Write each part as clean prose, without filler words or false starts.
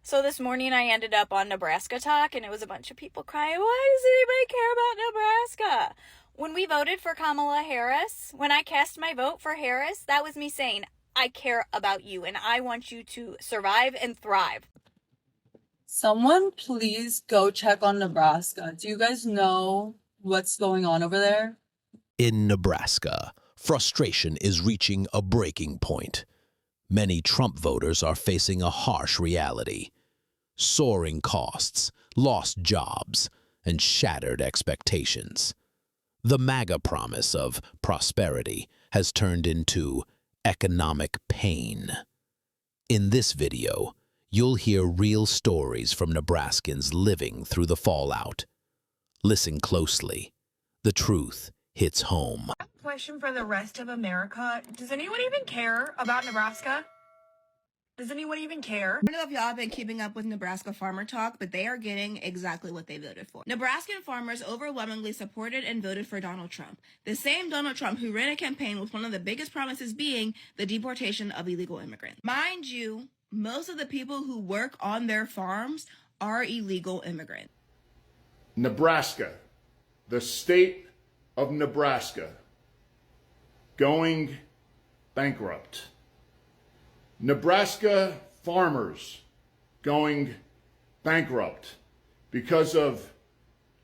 So this morning I ended up on Nebraska Talk, and it was a bunch of people crying, why does anybody care about Nebraska? When we voted for Kamala Harris, when I cast my vote for Harris, that was me saying, I care about you, and I want you to survive and thrive. Someone please go check on Nebraska. Do you guys know what's going on over there? In Nebraska, frustration is reaching a breaking point. Many Trump voters are facing a harsh reality. Soaring costs, lost jobs, and shattered expectations. The MAGA promise of prosperity has turned into economic pain. In this video, you'll hear real stories from Nebraskans living through the fallout. Listen closely. The truth hits home. I have a question for the rest of America. Does anyone even care about Nebraska? Does anyone even care? I don't know if y'all have been keeping up with Nebraska Farmer Talk, but they are getting exactly what they voted for. Nebraskan farmers overwhelmingly supported and voted for Donald Trump. The same Donald Trump who ran a campaign with one of the biggest promises being the deportation of illegal immigrants. Mind you, most of the people who work on their farms are illegal immigrants. Nebraska, the state of Nebraska, going bankrupt. Nebraska farmers going bankrupt because of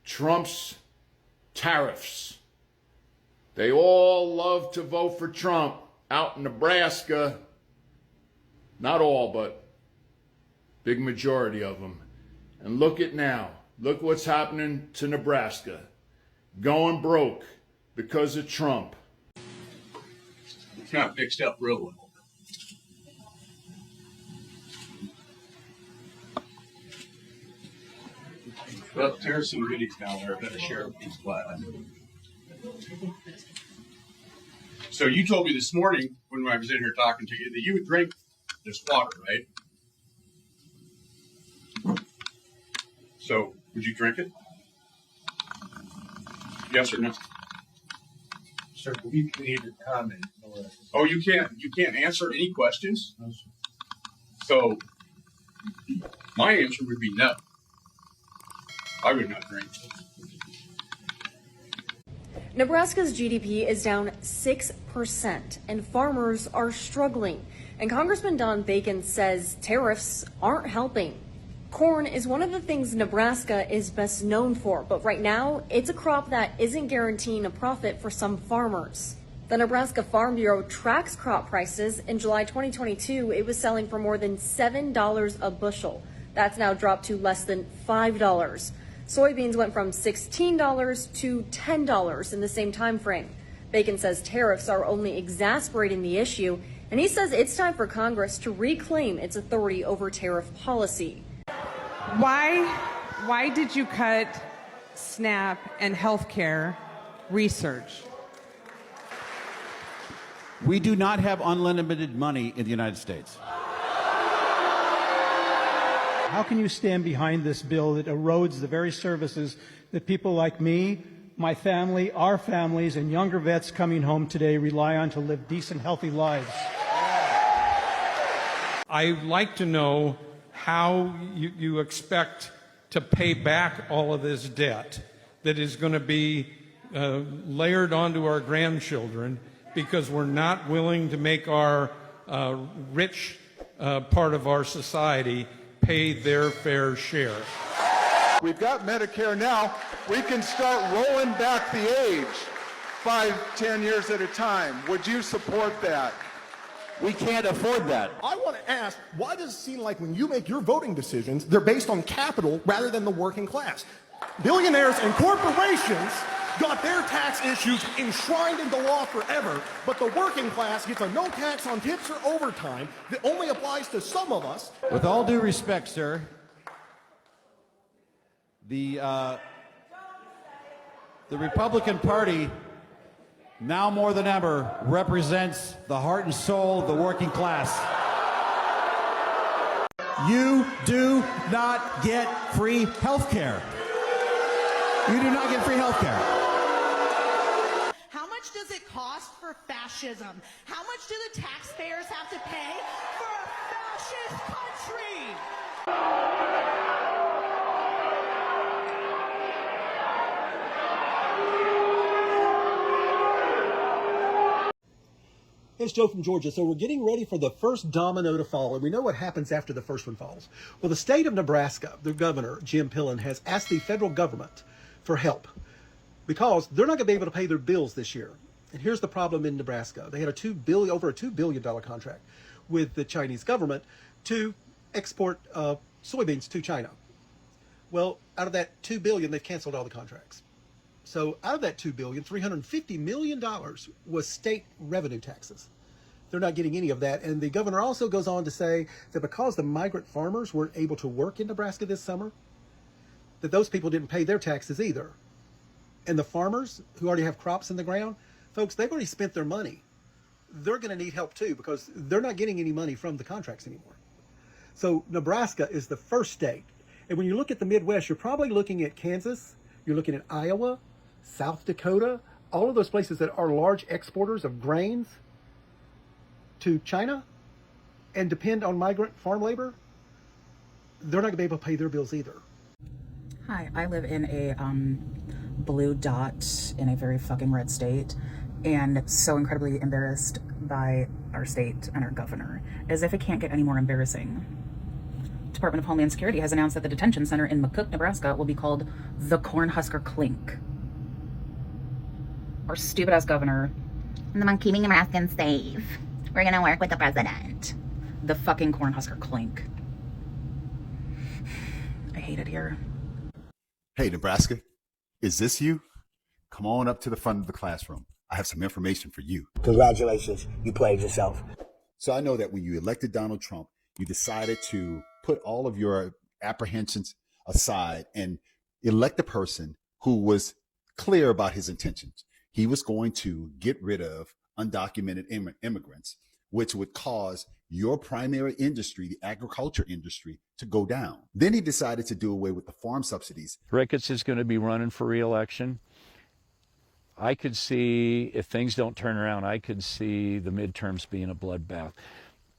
Trump's tariffs. They all love to vote for Trump out in Nebraska. Not all, but big majority of them. And look at now. Look what's happening to Nebraska. Going broke because of Trump. It's not fixed up real well. Well, Tariffs and goodies down there are going to share with these class. So you told me this morning when I was in here talking to you that you would drink this water, right? So would you drink it? Yes or no? Sir, we need to comment. Oh, you can't answer any questions? No, sir. So my answer would be no. I would not drink. Nebraska's GDP is down 6%, and farmers are struggling. And Congressman Don Bacon says tariffs aren't helping. Corn is one of the things Nebraska is best known for, but right now, it's a crop that isn't guaranteeing a profit for some farmers. The Nebraska Farm Bureau tracks crop prices. In July 2022, it was selling for more than $7 a bushel. That's now dropped to less than $5. Soybeans went from $16 to $10 in the same time frame. Bacon says tariffs are only exacerbating the issue, and he says it's time for Congress to reclaim its authority over tariff policy. Why did you cut SNAP and healthcare research? We do not have unlimited money in the United States. How can you stand behind this bill that erodes the very services that people like me, my family, our families, and younger vets coming home today rely on to live decent, healthy lives? I'd like to know how you expect to pay back all of this debt that is going to be layered onto our grandchildren because we're not willing to make our rich part of our society pay their fair share. We've got Medicare now. We can start rolling back the age 5, 10 years at a time. Would you support that? We can't afford that. I want to ask, why does it seem like when you make your voting decisions, they're based on capital rather than the working class? Billionaires and corporations got their tax issues enshrined into law forever, but the working class gets a no tax on tips or overtime that only applies to some of us. With all due respect, sir, the Republican Party, now more than ever, represents the heart and soul of the working class. You do not get free health care. You do not get free health care. How much does it cost for fascism? How much do the taxpayers have to pay for a fascist country? It's Joe from Georgia. So we're getting ready for the first domino to fall, and we know what happens after the first one falls. Well, the state of Nebraska, the governor, Jim Pillen, has asked the federal government for help because they're not going to be able to pay their bills this year. And here's the problem in Nebraska. They had over a $2 billion contract with the Chinese government to export soybeans to China. Well, out of that $2 billion, they've canceled all the contracts. So out of that $2 billion, $350 million was state revenue taxes. They're not getting any of that. And the governor also goes on to say that because the migrant farmers weren't able to work in Nebraska this summer, that those people didn't pay their taxes either. And the farmers who already have crops in the ground, folks, they've already spent their money. They're going to need help too because they're not getting any money from the contracts anymore. So Nebraska is the first state. And when you look at the Midwest, you're probably looking at Kansas, you're looking at Iowa, South Dakota, all of those places that are large exporters of grains to China and depend on migrant farm labor. They're not going to be able to pay their bills either. Hi, I live in a blue dot in a very fucking red state, and so incredibly embarrassed by our state and our governor, as if it can't get any more embarrassing. Department of Homeland Security has announced that the detention center in McCook, Nebraska will be called the Cornhusker Clink. Our stupid ass governor. I'm keeping Nebraskans safe. We're gonna work with the president. The fucking Cornhusker Clink. I hate it here. Hey, Nebraska, is this you? Come on up to the front of the classroom. I have some information for you. Congratulations, you played yourself. So I know that when you elected Donald Trump, you decided to put all of your apprehensions aside and elect a person who was clear about his intentions. He was going to get rid of undocumented immigrants, which would cause your primary industry, the agriculture industry, to go down. Then he decided to do away with the farm subsidies. Ricketts is going to be running for re-election. I could see, if things don't turn around, I could see the midterms being a bloodbath.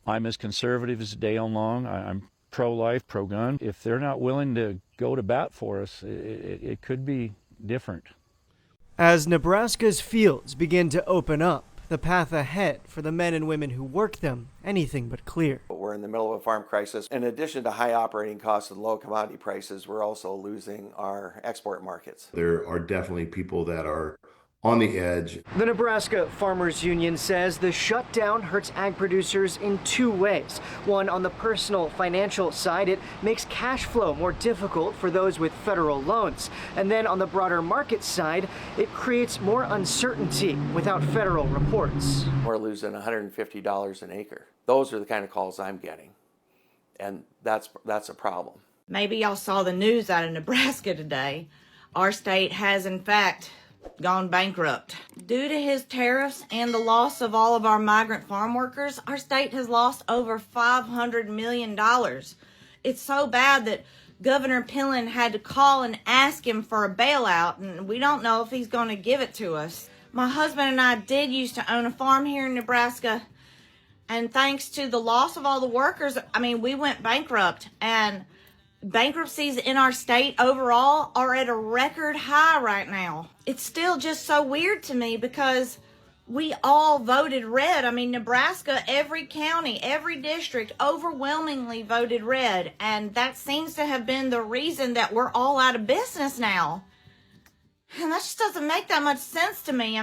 I'm as conservative as Dale Long. I'm pro-life, pro-gun. If they're not willing to go to bat for us, it could be different. As Nebraska's fields begin to open up, the path ahead for the men and women who work them, anything but clear. We're in the middle of a farm crisis. In addition to high operating costs and low commodity prices, we're also losing our export markets. There are definitely people that are on the edge. The Nebraska Farmers Union says the shutdown hurts ag producers in two ways. One, on the personal financial side, it makes cash flow more difficult for those with federal loans. And then on the broader market side, it creates more uncertainty without federal reports. We're losing $150 an acre. Those are the kind of calls I'm getting. And that's a problem. Maybe y'all saw the news out of Nebraska today. Our state has, in fact, gone bankrupt. Due to his tariffs and the loss of all of our migrant farm workers, our state has lost over $500 million. It's so bad that Governor Pillen had to call and ask him for a bailout, and we don't know if he's going to give it to us. My husband and I did used to own a farm here in Nebraska, and thanks to the loss of all the workers, we went bankrupt, and bankruptcies in our state overall are at a record high right now. It's still just so weird to me because we all voted red. Nebraska, every county, every district overwhelmingly voted red. And that seems to have been the reason that we're all out of business now. And that just doesn't make that much sense to me.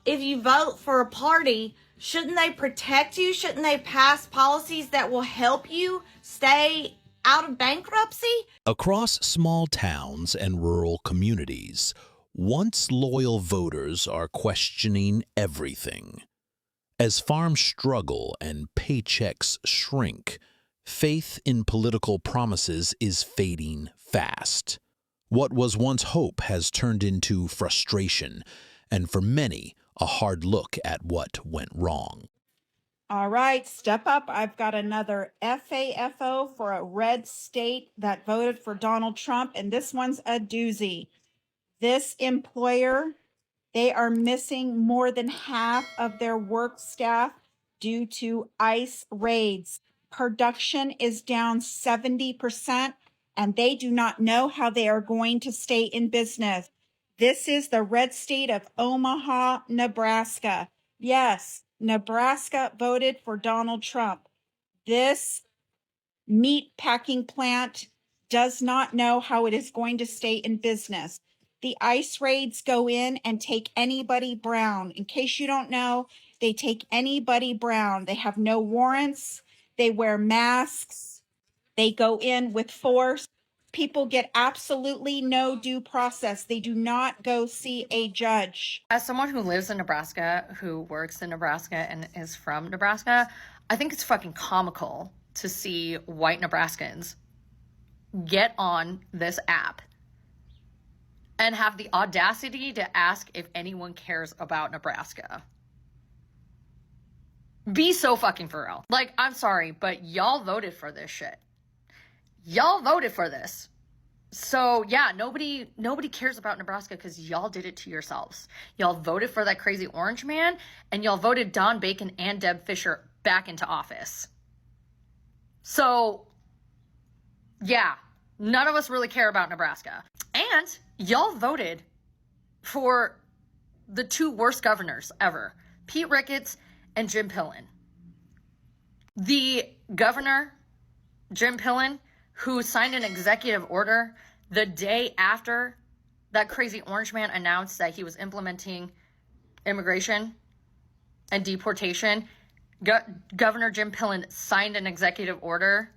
If you vote for a party, shouldn't they protect you? Shouldn't they pass policies that will help you stay out of bankruptcy? Across small towns and rural communities, once loyal voters are questioning everything. As farms struggle and paychecks shrink, faith in political promises is fading fast. What was once hope has turned into frustration, and for many, a hard look at what went wrong. All right, step up. I've got another FAFO for a red state that voted for Donald Trump, and this one's a doozy. This employer, they are missing more than half of their work staff due to ICE raids. Production is down 70%, and they do not know how they are going to stay in business. This is the red state of Omaha, Nebraska. Yes, Nebraska voted for Donald Trump. This meat packing plant does not know how it is going to stay in business. The ICE raids go in and take anybody brown. In case you don't know, they take anybody brown. They have no warrants. They wear masks. They go in with force. People get absolutely no due process. They do not go see a judge. As someone who lives in Nebraska, who works in Nebraska and is from Nebraska, I think it's fucking comical to see white Nebraskans get on this app and have the audacity to ask if anyone cares about Nebraska. Be so fucking for real. Like, I'm sorry, but y'all voted for this shit. Y'all voted for this. So yeah, nobody cares about Nebraska because y'all did it to yourselves. Y'all voted for that crazy orange man, and y'all voted Don Bacon and Deb Fischer back into office. So yeah, none of us really care about Nebraska. And y'all voted for the two worst governors ever, Pete Ricketts and Jim Pillen. The governor, Jim Pillen, who signed an executive order the day after that crazy orange man announced that he was implementing immigration and deportation. Governor Jim Pillen signed an executive order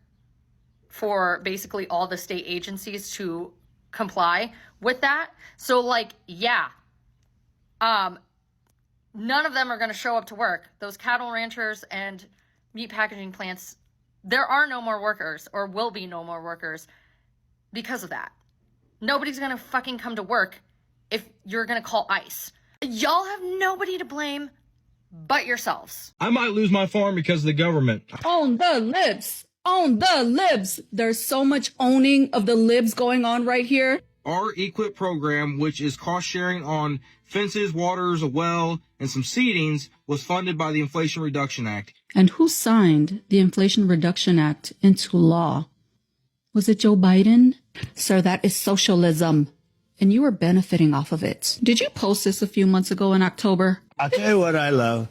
for basically all the state agencies to comply with that. So like, yeah, none of them are going to show up to work. Those cattle ranchers and meat packaging plants, there are no more workers, or will be no more workers because of that. Nobody's gonna fucking come to work if you're gonna call ICE. Y'all have nobody to blame but yourselves. I might lose my farm because of the government. Own the libs. Own the libs. There's so much owning of the libs going on right here. Our EQIP program, which is cost sharing on fences, waters, a well, and some seedings, was funded by the Inflation Reduction Act. And who signed the Inflation Reduction Act into law? Was it Joe Biden? Sir, that is socialism, and you are benefiting off of it. Did you post this a few months ago in October? I'll tell you what I love.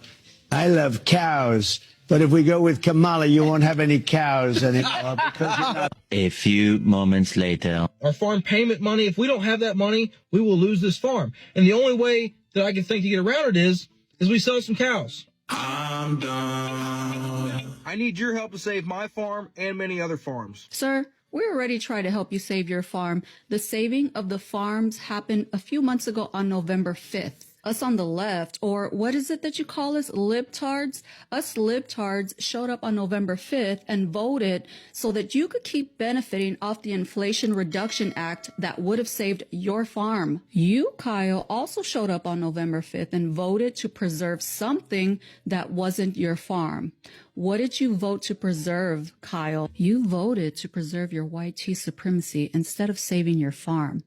I love cows. But if we go with Kamala, you won't have any cows anymore because you're not. A few moments later. Our farm payment money, if we don't have that money, we will lose this farm. And the only way that I can think to get around it is we sell some cows. I'm done. I need your help to save my farm and many other farms. Sir, we already tried to help you save your farm. The saving of the farms happened a few months ago on November 5th. Us on the left, or what is it that you call us, libtards? Us libtards showed up on November 5th and voted so that you could keep benefiting off the Inflation Reduction Act that would have saved your farm. You, Kyle, also showed up on November 5th and voted to preserve something that wasn't your farm. What did you vote to preserve, Kyle? You voted to preserve your white tea supremacy instead of saving your farm.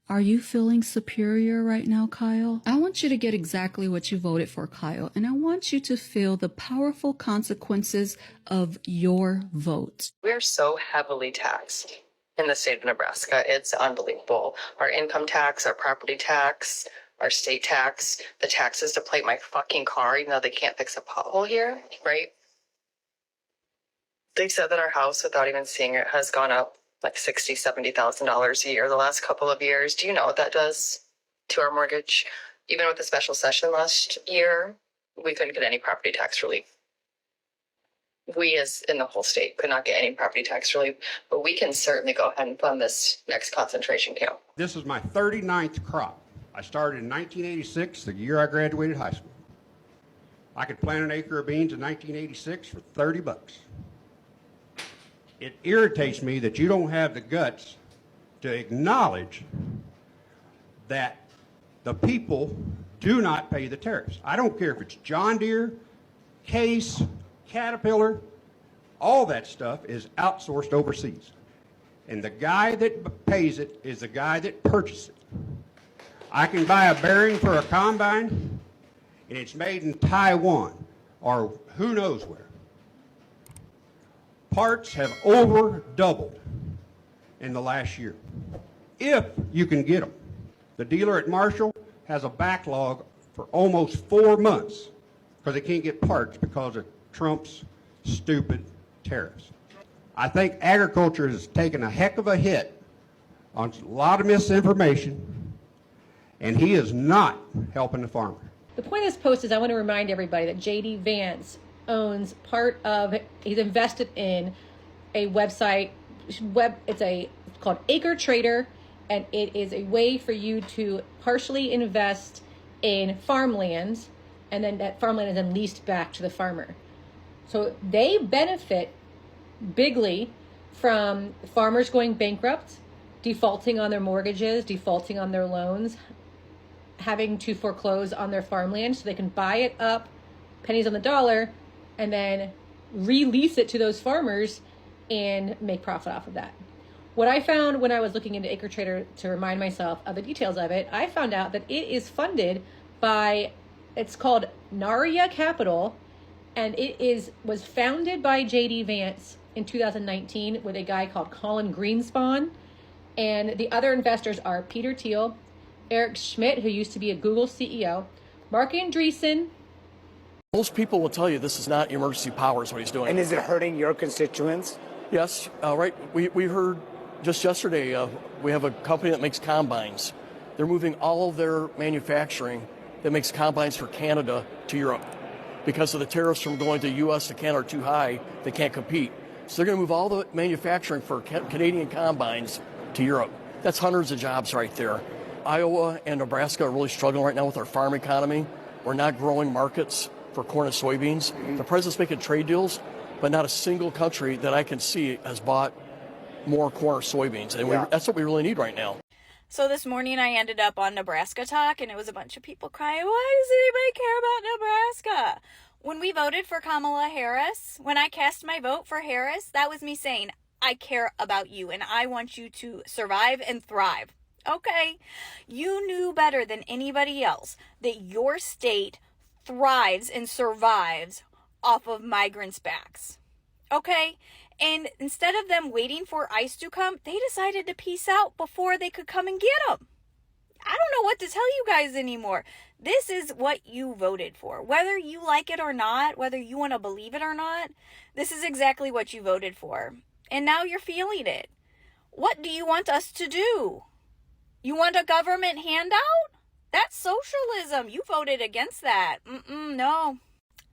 Are you feeling superior right now, Kyle? I want you to get exactly what you voted for, Kyle, and I want you to feel the powerful consequences of your vote. We're so heavily taxed in the state of Nebraska. It's unbelievable. Our income tax, our property tax, our state tax, the taxes to plate my fucking car, even though they can't fix a pothole here, right? They said that our house, without even seeing it, has gone up like $60,000, $70,000 a year the last couple of years. Do you know what that does to our mortgage? Even with the special session last year, we couldn't get any property tax relief. We, as in the whole state, could not get any property tax relief, but we can certainly go ahead and fund this next concentration camp. This is my 39th crop. I started in 1986, the year I graduated high school. I could plant an acre of beans in 1986 for $30. It irritates me that you don't have the guts to acknowledge that the people do not pay the tariffs. I don't care if it's John Deere, Case, Caterpillar, all that stuff is outsourced overseas. And the guy that pays it is the guy that purchases it. I can buy a bearing for a combine, and it's made in Taiwan or who knows where. Parts have over doubled in the last year, if you can get them. The dealer at Marshall has a backlog for almost 4 months because they can't get parts because of Trump's stupid tariffs. I think agriculture has taken a heck of a hit on a lot of misinformation, and he is not helping the farmer. The point of this post is I want to remind everybody that J.D. Vance owns he's invested in a website, it's called Acre Trader, and it is a way for you to partially invest in farmlands, and then that farmland is then leased back to the farmer. So they benefit bigly from farmers going bankrupt, defaulting on their mortgages, defaulting on their loans, having to foreclose on their farmland so they can buy it up, pennies on the dollar, and then release it to those farmers and make profit off of that. What I found when I was looking into Acre Trader to remind myself of the details of it, I found out that it is funded by, it's called Naria Capital, and was founded by J.D. Vance in 2019 with a guy called Colin Greenspan. And the other investors are Peter Thiel, Eric Schmidt, who used to be a Google CEO, Mark Andreessen. Most people will tell you this is not emergency powers, what he's doing. And is it hurting your constituents? Yes, right. We heard just yesterday, we have a company that makes combines. They're moving all of their manufacturing that makes combines for Canada to Europe. Because of the tariffs from going to U.S. to Canada are too high, they can't compete. So they're going to move all the manufacturing for Canadian combines to Europe. That's hundreds of jobs right there. Iowa and Nebraska are really struggling right now with our farm economy. We're not growing markets for corn and soybeans. The president's making trade deals, but not a single country that I can see has bought more corn or soybeans. And that's what we really need right now. So this morning I ended up on Nebraska Talk, and it was a bunch of people crying, why does anybody care about Nebraska? When we voted for Kamala Harris, when I cast my vote for Harris, that was me saying, I care about you, and I want you to survive and thrive. Okay, you knew better than anybody else that your state thrives and survives off of migrants' backs. Okay? And instead of them waiting for ICE to come, they decided to peace out before they could come and get them. I don't know what to tell you guys anymore. This is what you voted for. Whether you like it or not, whether you want to believe it or not, this is exactly what you voted for. And now you're feeling it. What do you want us to do? You want a government handout? That's socialism. You voted against that. No.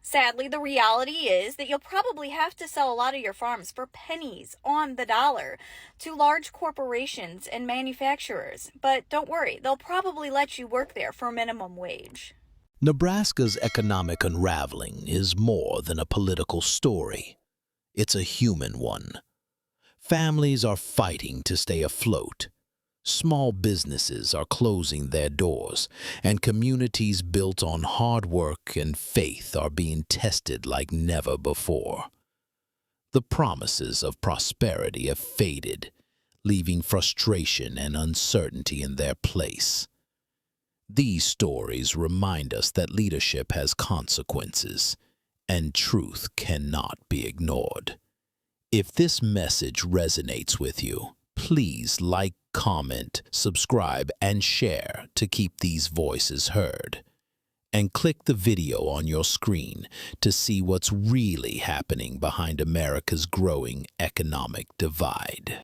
Sadly, the reality is that you'll probably have to sell a lot of your farms for pennies on the dollar to large corporations and manufacturers. But don't worry, they'll probably let you work there for minimum wage. Nebraska's economic unraveling is more than a political story. It's a human one. Families are fighting to stay afloat. Small businesses are closing their doors, and communities built on hard work and faith are being tested like never before. The promises of prosperity have faded, leaving frustration and uncertainty in their place. These stories remind us that leadership has consequences, and truth cannot be ignored. If this message resonates with you, please like, comment, subscribe, and share to keep these voices heard. And click the video on your screen to see what's really happening behind America's growing economic divide.